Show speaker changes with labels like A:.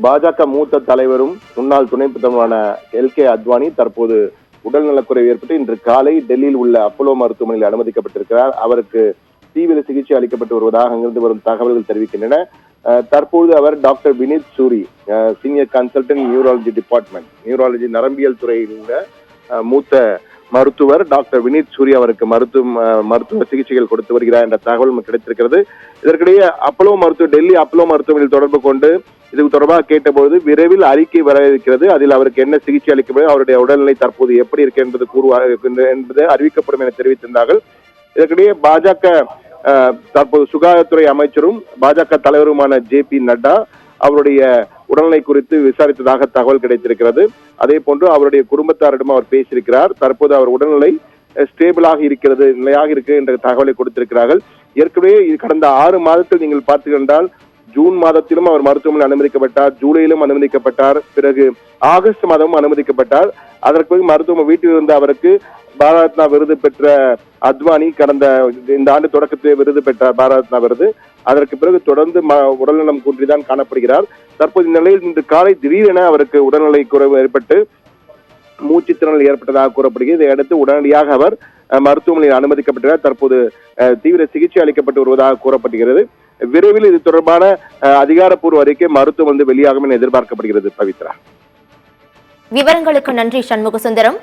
A: பாஜக மூத்த தலைவரும் முன்னாள் துணை பிரதமரான எல்.கே. அத்வானி தற்போது உடல் நலக்குறைவு ஏற்பட்டு இன்று காலை டெல்லியில் உள்ள அப்போலோ மருத்துவமனையில் அனுமதிக்கப்பட்டிருக்கிறார். அவருக்கு தீவிர சிகிச்சை அளிக்கப்பட்டு வருவதாக அங்கிருந்து வரும் தகவல்கள் தெரிவிக்கின்றன. தற்போது அவர் doctor Vineet Suri, senior consultant neurology department, neurology நரம்பியல் துறையில் உள்ள மூத்த மருத்துவர் டாக்டர் வினித் சூரி அவருக்கு மருத்துவ சிகிச்சைகள் கொடுத்து வருகிறார் என்ற தகவல் கிடைத்திருக்கிறது. இதற்கிடையே டெல்லி அப்போலோ மருத்துவமனையில் தொடர்பு கொண்டு இது தொடர்பாக கேட்டபோது விரைவில் அறிக்கை வர இருக்கிறது, அதில் அவருக்கு என்ன சிகிச்சை அளிக்கப்படும், அவருடைய உடல்நிலை தற்போது எப்படி இருக்கு என்பது அறிவிக்கப்படும் என தெரிவித்திருந்தார்கள். இதற்கிடையே பாஜக தற்போது சுகாதாரத்துறை அமைச்சரும் பாஜக தலைவருமான ஜே.பி. நட்டா அவருடைய உடல்நிலை குறித்து விசாரித்ததாக தகவல் கிடைத்திருக்கிறது. அதே போன்று அவருடைய குடும்பத்தாரிடம் அவர் பேசியிருக்கிறார். தற்போது அவர் உடல்நிலை ஸ்டேபிளாக இருக்கிறது, நிலையாக இருக்கு என்ற தகவலை கொடுத்திருக்கிறார்கள். ஏற்கனவே கடந்த 6 மாதத்தில் நீங்கள் பார்த்தீர்கள், ஜூன் மாதத்திலும் அவர் மருத்துவமனையில் அனுமதிக்கப்பட்டார், ஜூலையிலும் அனுமதிக்கப்பட்டார், பிறகு ஆகஸ்ட் மாதமும் அனுமதிக்கப்பட்டார். அதற்கு பிறகு மருத்துவமனை வீட்டில் இருந்த அவருக்கு பாரத் ரத்னா விருது பெற்ற அத்வானி இந்த ஆண்டு தொடக்கத்திலே விருது பெற்றார், பாரத் ரத்னா விருது. அதற்கு பிறகு தொடர்ந்து உடல்நலம் குன்றிதான் காணப்படுகிறார். தற்போது இந்த நிலையில் இன்று காலை திடீரென அவருக்கு உடல்நிலை குறைவு ஏற்பட்டு மூச்சுத்திணறல் ஏற்பட்டதாக கூறப்படுகிறது. இதையடுத்து உடனடியாக அவர் மருத்துவமனையில் அனுமதிக்கப்பட்டார். தற்போது தீவிர சிகிச்சை அளிக்கப்பட்டு வருவதாக கூறப்படுகிறது. விரைவில் இது தொடர்பான அதிகாரப்பூர்வ அறிக்கை மருத்துவம் வெளியாகும் என எதிர்பார்க்கப்படுகிறது. பவித்ரா,
B: விவரங்களுக்கு நன்றி சண்முக சுந்தரம்.